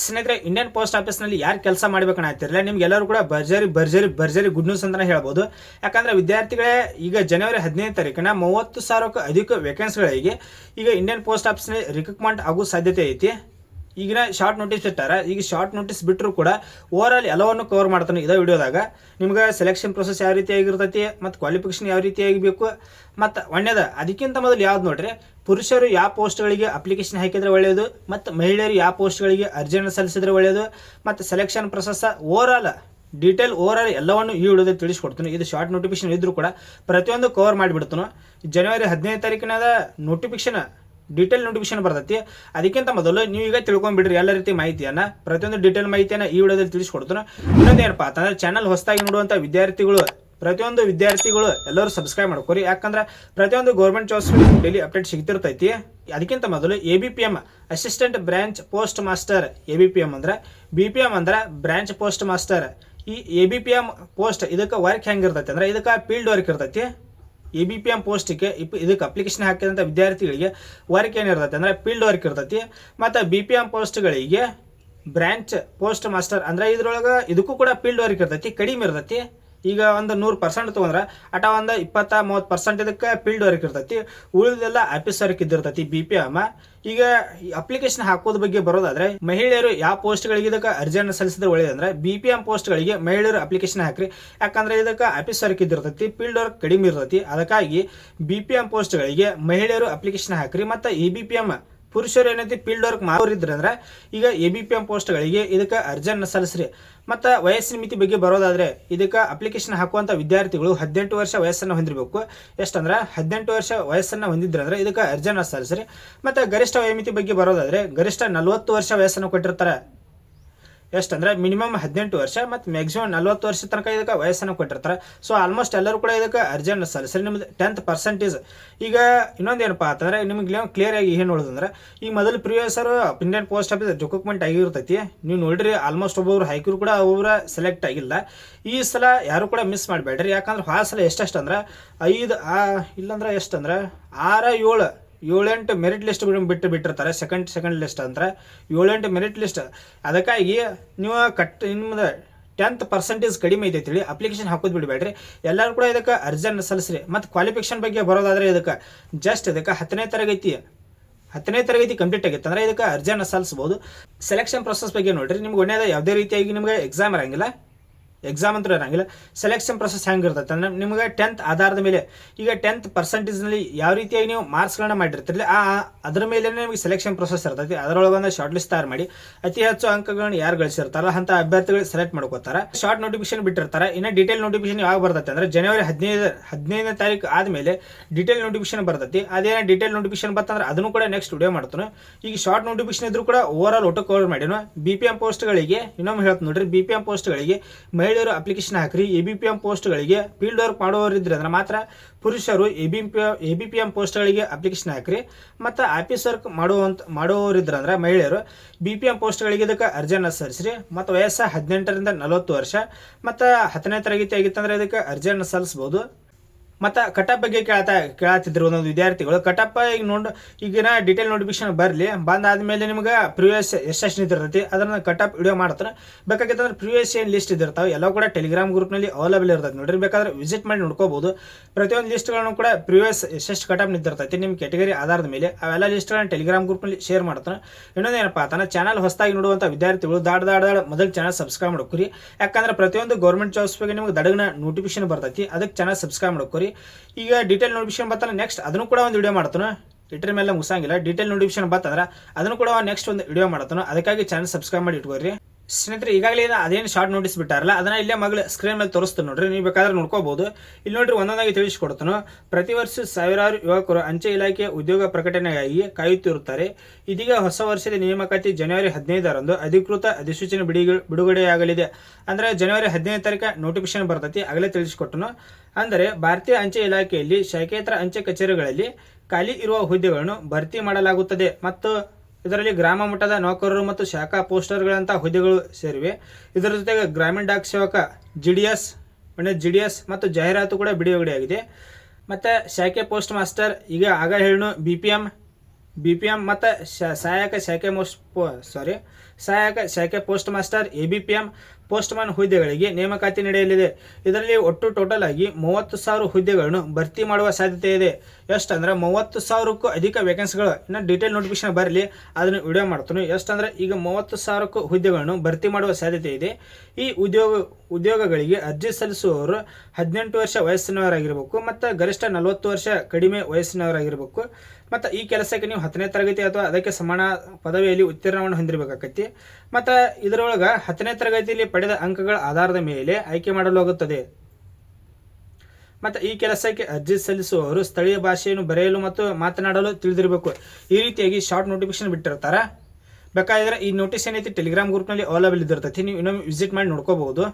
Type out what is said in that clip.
ಸ್ನೇಹಿತರೆ, Indian post ಆಫೀಸ್ನಲ್ಲಿ ಯಾರು ಕೆಲಸ ಮಾಡ್ಬೇಕನ್ನ ಆಗ್ತಿರಲಿಲ್ಲ, ನಿಮ್ಗೆಲ್ಲರೂ ಕೂಡ ಭರ್ಜರಿ ಗುಡ್ ನ್ಯೂಸ್ ಅಂತಾನೆ ಹೇಳ್ಬೋದು. ಯಾಕಂದ್ರೆ ವಿದ್ಯಾರ್ಥಿಗಳೇ ಈಗ ಜನವರಿ 15 ತಾರೀಕಿನ 30,000ಕ್ಕೂ ಅಧಿಕ ವೇಕೆನ್ಸಿಗಳಿಗೆ ಈಗ ಇಂಡಿಯನ್ ಪೋಸ್ಟ್ ಆಫೀಸ್ನಲ್ಲಿ ರಿಕ್ರೂಟ್ಮೆಂಟ್ ಆಗೋ ಸಾಧ್ಯತೆ ಐತಿ. ಈಗಿನ ಶಾರ್ಟ್ ನೋಟಿಸ್ ಬಿಟ್ಟಾರ. ಈಗ ಶಾರ್ಟ್ ನೋಟಿಸ್ ಬಿಟ್ಟರು ಕೂಡ ಓವರ್ ಆಲ್ ಎಲ್ಲವನ್ನು ಕವರ್ ಮಾಡ್ತಾನೆ ಇದೇ ವಿಡಿಯೋದಾಗ. ನಿಮ್ಗೆ ಸೆಲೆಕ್ಷನ್ ಪ್ರೊಸೆಸ್ ಯಾವ ರೀತಿಯಾಗಿರ್ತೈತಿ ಮತ್ತು ಕ್ವಾಲಿಫಿಕೇಶನ್ ಯಾವ ರೀತಿಯಾಗಬೇಕು ಮತ್ತು ಒಳ್ಳೆಯದ. ಅದಕ್ಕಿಂತ ಮೊದಲು ಯಾವ್ದು ನೋಡ್ರಿ, ಪುರುಷರು ಯಾವ ಪೋಸ್ಟ್ಗಳಿಗೆ ಅಪ್ಲಿಕೇಶನ್ ಹಾಕಿದ್ರೆ ಒಳ್ಳೆಯದು ಮತ್ತು ಮಹಿಳೆಯರು ಯಾವ ಪೋಸ್ಟ್ಗಳಿಗೆ ಅರ್ಜಿಯನ್ನು ಸಲ್ಲಿಸಿದ್ರೆ ಒಳ್ಳೆಯದು ಮತ್ತು ಸೆಲೆಕ್ಷನ್ ಪ್ರೊಸೆಸ್ ಓವರ್ ಆಲ್ ಎಲ್ಲವನ್ನು ಈ ವಿಡಿಯೋದಲ್ಲಿ ತಿಳಿಸ್ಕೊಡ್ತೀನಿ. ಇದು ಶಾರ್ಟ್ ನೋಟಿಫಿಕೇಶನ್ ಇದ್ರೂ ಕೂಡ ಪ್ರತಿಯೊಂದು ಕವರ್ ಮಾಡಿಬಿಡ್ತಾನು. ಜನವರಿ 15 ತಾರೀಕಿನಾದ ಡೀಟೇಲ್ ನೋಟಿಫಿಕೇಶನ್ ಬರ್ತೈತಿ. ಅದಕ್ಕಿಂತ ಮೊದಲು ನೀವು ಈಗ ತಿಳ್ಕೊಂಡ್ಬಿಡ್ರಿ ಎಲ್ಲ ರೀತಿ ಮಾಹಿತಿಯನ್ನು, ಪ್ರತಿಯೊಂದು ಡೀಟೇಲ್ ಮಾಹಿತಿಯನ್ನು ಈ ವಿಡಿಯೋದಲ್ಲಿ ತಿಳಿಸ್ಕೊಡ್ತಾನೆ. ಇನ್ನೊಂದೇನಪ್ಪ ಅಂತಂದ್ರೆ, ಚಾನಲ್ ಹೊಸದಾಗಿ ನೋಡುವಂಥ ಪ್ರತಿಯೊಂದು ವಿದ್ಯಾರ್ಥಿಗಳು ಎಲ್ಲರೂ ಸಬ್ಸ್ಕ್ರೈಬ್ ಮಾಡ್ಕೋರಿ. ಯಾಕಂದ್ರೆ ಪ್ರತಿಯೊಂದು ಗೌರ್ಮೆಂಟ್ ಜಾಬ್ಸ್ ಡೈಲಿ ಅಪ್ಡೇಟ್ ಸಿಗ್ತಿರ್ತೈತಿ. ಅದಕ್ಕಿಂತ ಮೊದಲು ABPM assistant branch post master, ABPM ಅಂದ್ರೆ BPM ಅಂದ್ರೆ ಬ್ರಾಂಚ್ ಪೋಸ್ಟ್ ಮಾಸ್ಟರ್. ಈ ABPM ಪೋಸ್ಟ್ ಇದಕ್ಕೆ ವರ್ಕ್ ಹೆಂಗಿರ್ತೈತಿ ಅಂದ್ರೆ, ಇದಕ್ಕೆ ಫೀಲ್ಡ್ ವರ್ಕ್ ಇರ್ತೈತಿ. ABPM ಪೋಸ್ಟಿಗೆ ಇದಕ್ಕೆ ಅಪ್ಲಿಕೇಶನ್ ಹಾಕಿದಂಥ ವಿದ್ಯಾರ್ಥಿಗಳಿಗೆ ವರ್ಕ್ ಏನಿರ್ತೈತಿ ಅಂದ್ರೆ ಫೀಲ್ಡ್ ವರ್ಕ್ ಇರ್ತೈತಿ. ಮತ್ತು BPM ಪೋಸ್ಟ್ಗಳಿಗೆ ಬ್ರಾಂಚ್ ಪೋಸ್ಟ್ ಮಾಸ್ಟರ್ ಅಂದ್ರೆ ಇದ್ರೊಳಗೆ ಇದಕ್ಕೂ ಕೂಡ ಫೀಲ್ಡ್ ವರ್ಕ್ ಇರ್ತೈತಿ, ಕಡಿಮೆ ಇರ್ತೈತಿ. ಈಗ ಒಂದು 100% ತೊಗೊಂಡ್ರೆ ಅಟ ಒಂದು 20-30% ಇದಕ್ಕೆ ಫೀಲ್ಡ್ ವರ್ಕ್ ಇರ್ತೈತಿ. ಉಳಿದೆಲ್ಲ ಆಫೀಸ್ ವರ್ಕ್ ಇದ್ದಿರ್ತೈತಿ BPM. ಈಗ ಅಪ್ಲಿಕೇಶನ್ ಹಾಕೋದ್ ಬಗ್ಗೆ ಬರೋದಾದ್ರೆ, ಮಹಿಳೆಯರು ಯಾವ ಪೋಸ್ಟ್ಗಳಿಗೆ ಇದಕ್ಕೆ ಅರ್ಜಿಯನ್ನು ಸಲ್ಲಿಸಿದ್ರೆ ಒಳ್ಳೆಯದಂದ್ರೆ BPM ಪೋಸ್ಟ್ಗಳಿಗೆ ಮಹಿಳೆಯರು ಅಪ್ಲಿಕೇಶನ್ ಹಾಕ್ರಿ. ಯಾಕಂದ್ರೆ ಇದಕ್ಕೆ ಆಫೀಸ್ ವರ್ಕ್ ಇದ್ದಿರ್ತೈತಿ, ಫೀಲ್ಡ್ ವರ್ಕ್ ಕಡಿಮೆ ಇರ್ತೈತಿ. ಅದಕ್ಕಾಗಿ BPM ಪೋಸ್ಟ್ಗಳಿಗೆ ಮಹಿಳೆಯರು ಅಪ್ಲಿಕೇಶನ್ ಹಾಕ್ರಿ. ಮತ್ತು ABPM ಪುರುಷರು ಏನೈತಿ ಫೀಲ್ಡ್ ವರ್ಕ್ ಮಾಡೋರಿದ್ರೆ ಅಂದ್ರೆ ಈಗ ABPM ಪೋಸ್ಟ್ಗಳಿಗೆ ಇದಕ್ಕೆ ಅರ್ಜಿಯನ್ನು ಸಲ್ಲಿಸ್ರಿ. ಮತ್ತು ವಯಸ್ಸಿನ ಮಿತಿ ಬಗ್ಗೆ ಬರೋದಾದ್ರೆ, ಇದಕ್ಕೆ ಅಪ್ಲಿಕೇಶನ್ ಹಾಕುವಂಥ ವಿದ್ಯಾರ್ಥಿಗಳು 18 ವರ್ಷ ವಯಸ್ಸನ್ನು ಹೊಂದಿರಬೇಕು. ಎಷ್ಟಂದ್ರೆ 18 ವರ್ಷ ವಯಸ್ಸನ್ನು ಹೊಂದಿದ್ರಂದ್ರೆ ಇದಕ್ಕೆ ಅರ್ಜಿಯನ್ನು ಸಲ್ಲಿಸ್ರಿ. ಮತ್ತು ಗರಿಷ್ಠ ವಯೋಮಿತಿ ಬಗ್ಗೆ ಬರೋದಾದ್ರೆ, ಗರಿಷ್ಠ 40 ವರ್ಷ ವಯಸ್ಸನ್ನು ಕೊಟ್ಟಿರ್ತಾರೆ. ಎಷ್ಟಂದ್ರೆ ಮಿನಿಮಮ್ 18 ವರ್ಷ ಮತ್ತು ಮ್ಯಾಕ್ಸಿಮಮ್ 40 ವರ್ಷ ತನಕ ಇದಕ್ಕೆ ವಯಸ್ಸನ್ನು ಕೊಟ್ಟಿರ್ತಾರೆ. ಸೊ ಆಲ್ಮೋಸ್ಟ್ ಎಲ್ಲರೂ ಕೂಡ ಇದಕ್ಕೆ ಅರ್ಜಿಯನ್ನು ಸಲ್ಲಿಸ್ರಿ. ನಿಮ್ದು 10%. ಈಗ ಇನ್ನೊಂದೇನಪ್ಪ ಅಂತಂದ್ರೆ, ನಿಮ್ಗೆ ಕ್ಲಿಯರ್ ಆಗಿ ಏನು ನೋಡೋದಂದ್ರೆ, ಈ ಮೊದಲು ಪ್ರಿವಿಯಸರು ಇಂಡಿಯನ್ ಪೋಸ್ಟ್ ಆಫೀಸ್ ರಿಕ್ರೂಟ್ಮೆಂಟ್ ಆಗಿರ್ತೈತಿ. ನೀವು ನೋಡ್ರಿ, ಆಲ್ಮೋಸ್ಟ್ ಒಬ್ಬೊಬ್ರು ಹೈಕರು ಕೂಡ ಒಬ್ಬರ ಸೆಲೆಕ್ಟ್ ಆಗಿಲ್ಲ. ಈ ಸಲ ಯಾರು ಕೂಡ ಮಿಸ್ ಮಾಡಬೇಡ್ರಿ. ಯಾಕಂದ್ರೆ ಆ ಸಲ ಎಷ್ಟಂದ್ರೆ 5 ಇಲ್ಲಂದ್ರೆ ಎಷ್ಟಂದ್ರೆ 6, 7 ಮೆರಿಟ್ ಲಿಸ್ಟ್ ಬಿಟ್ಟಿರ್ತಾರೆ. ಸೆಕೆಂಡ್ ಲಿಸ್ಟ್ ಅಂದ್ರೆ 7 ಮೆರಿಟ್ ಲಿಸ್ಟ್. ಅದಕ್ಕಾಗಿ ನೀವು ನಿಮ್ದು 10% ಕಡಿಮೆ ಐತೆ ಹೇಳಿ ಅಪ್ಲಿಕೇಶನ್ ಹಾಕೋದು ಬಿಡಬೇಡ್ರಿ. ಎಲ್ಲರೂ ಕೂಡ ಇದಕ್ಕೆ ಅರ್ಜಿಯನ್ನು ಸಲ್ಲಿಸ್ರಿ. ಮತ್ತು ಕ್ವಾಲಿಫಿಕೇಶನ್ ಬಗ್ಗೆ ಬರೋದಾದ್ರೆ, ಇದಕ್ಕೆ ಇದಕ್ಕೆ 10ನೇ ತರಗತಿ ಕಂಪ್ಲೀಟ್ ಆಗಿತ್ತು ಅಂದ್ರೆ ಇದಕ್ಕೆ ಅರ್ಜಿಯನ್ನು ಸಲ್ಲಿಸಬಹುದು. ಸೆಲೆಕ್ಷನ್ ಪ್ರೊಸೆಸ್ ಬಗ್ಗೆ ನೋಡ್ರಿ, ನಿಮ್ಗೆ ಒಳ್ಳೆಯದ ಯಾವುದೇ ರೀತಿಯಾಗಿ ನಿಮ್ಗೆ ಎಕ್ಸಾಮ್ ಅಂತೂ ಇರಂಗಿಲ್ಲ. ಸೆಲೆಕ್ಷನ್ ಪ್ರೊಸೆಸ್ ಹೆಂಗಿರ್ತೈತೆ ಅಂದ್ರೆ, ನಿಮ್ಗೆ 10th ಆಧಾರದ ಮೇಲೆ, ಈಗ 10% ಯಾವ ರೀತಿಯಾಗಿ ನೀವು ಮಾರ್ಕ್ಸ್ಗಳನ್ನ ಮಾಡಿರ್ತಿರಲಿ ಅದ್ರ ಮೇಲೆ ನಿಮಗೆ ಸೆಲೆಕ್ಷನ್ ಪ್ರೊಸೆಸ್ ಇರ್ತೈತಿ. ಅದರೊಳಗೊಂದು ಶಾರ್ಟ್ ಲಿಸ್ಟ್ ತಯಾರು ಮಾಡಿ ಅತಿ ಹೆಚ್ಚು ಅಂಕಗಳನ್ನು ಯಾರು ಗಳಿಸಿರ್ತಾರಲ್ಲ ಅಂತ ಅಭ್ಯರ್ಥಿಗಳು ಸೆಲೆಕ್ಟ್ ಮಾಡ್ಕೋತಾರೆ. ಶಾರ್ಟ್ ನೋಟಿಫಿಕೇಶನ್ ಬಿಟ್ಟಿರ್ತಾರೆ. ಇನ್ನು ಡೀಟೇಲ್ ನೋಟಿಫಿಕೇಶನ್ ಯಾವಾಗ ಬರ್ತೈತೆ ಅಂದ್ರೆ, ಜನವರಿ 15ನೇ ತಾರೀಕು ಆದ್ಮೇಲೆ ಡೀಟೇಲ್ ನೋಟಿಫಿಕೇಶನ್ ಬರ್ತೈತಿ. ಅದೇನೋ ಡೀಟೇಲ್ ನೋಟಿಫಿಕೇಶನ್ ಬರ್ತಂದ್ರೆ ಅದನ್ನು ಕೂಡ ನೆಕ್ಸ್ಟ್ ವಿಡಿಯೋ ಮಾಡ್ತಾನೆ. ಈಗ ಶಾರ್ಟ್ ನೋಟಿಫಿಕೇಶನ್ ಇದ್ರೂ ಕೂಡ ಓವರ್ ಆಲ್ ಒಟ್ಟು ಕವರ್ ಮಾಡಿನ. BPM ಪೋಸ್ಟ್ಗಳಿಗೆ ಇನ್ನೊಮ್ಮೆ ಹೇಳ್ತೀನಿ ನೋಡ್ರಿ, BPM ಪೋಸ್ಟ್ಗಳಿಗೆ ಮಹಿಳೆಯರು ಅಪ್ಲಿಕೇಶನ್ ಹಾಕ್ರಿ. ABPM ಪೋಸ್ಟ್ಗಳಿಗೆ ಫೀಲ್ಡ್ ವರ್ಕ್ ಮಾಡೋರಿದ್ರೆ ಅಂದ್ರೆ ಮಾತ್ರ ಪುರುಷರು ABPM ಪೋಸ್ಟ್ಗಳಿಗೆ ಅಪ್ಲಿಕೇಶನ್ ಹಾಕ್ರಿ. ಮತ್ತು ಆಫೀಸ್ ವರ್ಕ್ ಮಾಡೋರಿದ್ರೆ ಅಂದ್ರೆ ಮಹಿಳೆಯರು BPM ಪೋಸ್ಟ್ಗಳಿಗೆ ಇದಕ್ಕೆ ಅರ್ಜಿಯನ್ನು ಸಲ್ಲಿಸ್ರಿ. ಮತ್ತು ವಯಸ್ಸು 18ರಿಂದ 40 ವರ್ಷ ಮತ್ತು 10ನೇ ತರಗತಿ ಆಗಿತ್ತಂದ್ರೆ ಇದಕ್ಕೆ ಅರ್ಜಿಯನ್ನು ಸಲ್ಲಿಸ್ಬೋದು. ಮತ್ತು ಕಟಪ್ ಬಗ್ಗೆ ಕೇಳತ್ತಿದ್ರು ಒಂದೊಂದು ವಿದ್ಯಾರ್ಥಿಗಳು. ಕಟಪ್ ಈಗಿನ ಡೀಟೇಲ್ ನೋಟಿಫಿಕೇಶನ್ ಬಂದಾದ್ಮೇಲೆ ನಿಮ್ಗೆ ಪ್ರಿವಿಯಸ್ ಎಷ್ಟು ನಿಂತಿರ್ತೈತಿ ಅದನ್ನ ಕಟಪ್ ವಿಡಿಯೋ ಮಾಡ್ತಾರೆ. ಬೇಕಾಗಿತ್ತಂದ್ರೆ ಪ್ರಿವಿಯಸ್ ಏನು ಲಿಸ್ಟ್ ಇದಿರ್ತಾವೆ ಎಲ್ಲ ಕೂಡ ಟೆಲಿಗ್ರಾಮ್ ಗ್ರೂಪ್ನಲ್ಲಿ ಅವೈಲೇಬಲ್ ಇರ್ತೈತಿ. ನೋಡ್ರಿ, ಬೇಕಾದ್ರೆ ವಿಸಿಟ್ ಮಾಡಿ ನೋಡ್ಕೋಬಹುದು. ಪ್ರತಿಯೊಂದು ಲಿಸ್ಟ್ಗಳನ್ನು ಕೂಡ ಪ್ರಿವಿಯಸ್ ಎಷ್ಟು ಕಟಪ್ ನಿಂತಿರ್ತೈತಿ ನಿಮ್ಮ ಕ್ಯಾಟಗರಿ ಆಧಾರದ ಮೇಲೆ ಅವೆಲ್ಲ ಲಿಸ್ಟ್ಗಳನ್ನು ಟೆಲಿಗ್ರಾಮ್ ಗ್ರೂಪ್ನಲ್ಲಿ ಶೇರ್ ಮಾಡ್ತಾನೆ. ಇನ್ನೊಂದೇನಪ್ಪ ಅಂತಂದ್ರೆ, ಚಾನಲ್ ಹೊಸದಾಗಿ ನೋಡುವಂಥ ವಿದ್ಯಾರ್ಥಿಗಳು ದಾಡ ಮೊದಲು ಚಾನಲ್ ಸಬ್ಸ್ಕ್ರೈಬ್ ಮಾಡ್ಕೊರಿ. ಯಾಕಂದ್ರೆ ಪ್ರತಿಯೊಂದು ಗೌರ್ಮೆಂಟ್ ಜಾಬ್ಸ್ ಬಗ್ಗೆ ನಿಮ್ಗೆ ದಡಗನ ನೋಟಿಫಿಕೇಶನ್ ಬರ್ತೈತಿ. ಅದಕ್ಕೆ ಚಾನಲ್ ಸಬ್ಸ್ಕ್ರೈಬ್ ಮಾಡ್ಕೊರಿ. ಈಗ ಡೀಟೇಲ್ ನೋಟಿಫಿಕೇಶನ್ ಬರ್ತಾನೆ ನೆಕ್ಸ್ಟ್ ಅದನ್ನು ಕೂಡ ಒಂದು ವಿಡಿಯೋ ಮಾಡ್ತಾನೆ. ಇಟ್ರ ಮೇಲೆ ಮುಗಿಸಂಗಿಲ್ಲ. ಡೀಟೇಲ್ ನೋಟಿಫಿಕೇಶನ್ ಬರ್ತಂದ್ರೆ ಅದನ್ನು ಕೂಡ ನೆಕ್ಸ್ಟ್ ಒಂದು ವಿಡಿಯೋ ಮಾಡ್ತಾನೆ. ಅದಕ್ಕಾಗಿ ಚಾನಲ್ ಸಬ್ಸ್ಕ್ರೈಬ್ ಮಾಡಿ ಇಟ್ಕೋರಿ. ಸ್ನೇಹಿತರೆ, ಈಗಾಗಲೇ ಅದೇನು ಶಾರ್ಟ್ ನೋಟಿಸ್ ಬಿಟ್ಟಾರಲ್ಲ ಅದನ್ನ ಇಲ್ಲೇ ಮಗಳು ಸ್ಕ್ರೀನ್ ಮೇಲೆ ತೋರಿಸ್ತಾನೆ ನೋಡ್ರಿ, ನೀವು ಬೇಕಾದ್ರೆ ನೋಡ್ಕೋಬಹುದು. ಇಲ್ಲಿ ನೋಡ್ರಿ, ಒಂದೊಂದಾಗಿ ತಿಳಿಸಿಕೊಡ್ತಾನೆ. ಪ್ರತಿ ವರ್ಷ ಸಾವಿರಾರು ಯುವಕರು ಅಂಚೆ ಇಲಾಖೆ ಉದ್ಯೋಗ ಪ್ರಕಟಣೆಗಾಗಿ ಕಾಯುತ್ತಿರುತ್ತಾರೆ. ಇದೀಗ ಹೊಸ ವರ್ಷದ ನೇಮಕಾತಿ ಜನವರಿ 15ರಂದು ಅಧಿಕೃತ ಅಧಿಸೂಚನೆ ಬಿಡುಗಡೆಯಾಗಲಿದೆ. ಅಂದ್ರೆ ಜನವರಿ 15ನೇ ತಾರೀಕು ನೋಟಿಫಿಕೇಶನ್ ಬರ್ತೈತಿ. ಆಗಲೇ ತಿಳಿಸಿಕೊಟ್ಟನು. ಅಂದರೆ ಭಾರತೀಯ ಅಂಚೆ ಇಲಾಖೆಯಲ್ಲಿ ಶಾಖೇತರ ಅಂಚೆ ಕಚೇರಿಗಳಲ್ಲಿ ಖಾಲಿ ಇರುವ ಹುದ್ದೆಗಳನ್ನು ಭರ್ತಿ ಮಾಡಲಾಗುತ್ತದೆ. ಮತ್ತು ಇದರಲ್ಲಿ ಗ್ರಾಮ ಮಟ್ಟದ ನೌಕರರು ಮತ್ತು ಶಾಖಾ ಪೋಸ್ಟರ್ಗಳಂಥ ಹುದ್ದೆಗಳು ಸೇರಿವೆ. ಇದರ ಜೊತೆಗೆ ಗ್ರಾಮೀಣ ಡಾಕ್ ಸೇವಕ GDS ಮತ್ತು ಜಾಹೀರಾತು ಕೂಡ ಬಿಡುಗಡೆಯಾಗಿದೆ. ಮತ್ತು ಶಾಖೆ ಪೋಸ್ಟ್ ಮಾಸ್ಟರ್ ಈಗ ಆಗ ಹೇಳೋಣ BPM ಮತ್ತು ಸಹಾಯಕ ಶಾಖೆ ಸಹಾಯಕ ಶಾಖೆ ಪೋಸ್ಟ್ ಮಾಸ್ಟರ್ ABPM ಪೋಸ್ಟ್ಮನ್ ಹುದ್ದೆಗಳಿಗೆ ನೇಮಕಾತಿ ನಡೆಯಲಿದೆ. ಇದರಲ್ಲಿ ಒಟ್ಟು ಟೋಟಲ್ ಆಗಿ 30,000 ಹುದ್ದೆಗಳನ್ನು ಭರ್ತಿ ಮಾಡುವ ಸಾಧ್ಯತೆ ಇದೆ. ಎಷ್ಟಂದ್ರೆ 30,000ಕ್ಕೂ ಅಧಿಕ ವೇಕೆನ್ಸಿಗಳು. ಇನ್ನು ಡೀಟೇಲ್ ನೋಟಿಫಿಕೇಶನ್ ಬರಲಿ, ಅದನ್ನು ವಿಡಿಯೋ ಮಾಡ್ತೀನಿ. ಎಷ್ಟಂದ್ರೆ ಈಗ 30,000ಕ್ಕೂ ಹುದ್ದೆಗಳನ್ನು ಭರ್ತಿ ಮಾಡುವ ಸಾಧ್ಯತೆ ಇದೆ. ಈ ಉದ್ಯೋಗಗಳಿಗೆ ಅರ್ಜಿ ಸಲ್ಲಿಸುವವರು 18 ವರ್ಷ ವಯಸ್ಸಿನವರಾಗಿರಬೇಕು ಮತ್ತು ಗರಿಷ್ಠ 40 ವರ್ಷ ಕಡಿಮೆ ವಯಸ್ಸಿನವರಾಗಿರಬೇಕು. ಮತ್ತು ಈ ಕೆಲಸಕ್ಕೆ ನೀವು 10ನೇ ತರಗತಿ ಅಥವಾ ಅದಕ್ಕೆ ಸಮಾನ ಪದವಿಯಲ್ಲಿ ಉತ್ತೀರ್ಣವನ್ನು ಹೊಂದಿರಬೇಕಾಗತ್ತೆ. ಮತ್ತು ಇದರೊಳಗೆ 10ನೇ ತರಗತಿಯಲ್ಲಿ ಪಡೆದ ಅಂಕಗಳ ಆಧಾರದ ಮೇಲೆ ಆಯ್ಕೆ ಮಾಡಲಾಗುತ್ತದೆ. ಮತ್ತು ಈ ಕೆಲಸಕ್ಕೆ ಅರ್ಜಿ ಸಲ್ಲಿಸುವವರು ಸ್ಥಳೀಯ ಭಾಷೆಯನ್ನು ಬರೆಯಲು ಮತ್ತು ಮಾತನಾಡಲು ತಿಳಿದಿರಬೇಕು. ಈ ರೀತಿಯಾಗಿ ಶಾರ್ಟ್ ನೋಟಿಫಿಕೇಶನ್ ಬಿಟ್ಟಿರ್ತಾರೆ. ಬೇಕಾದರೆ ಈ ನೋಟಿಸ್ ಏನೈತಿ ಟೆಲಿಗ್ರಾಮ್ ಗ್ರೂಪ್ನಲ್ಲಿ ಅವೈಲೇಬಲ್ ಇದ್ದಿರ್ತೈತಿ. ನೀವು ಇನ್ನೊಮ್ಮೆ ವಿಸಿಟ್ ಮಾಡಿ ನೋಡ್ಕೋಬಹುದು.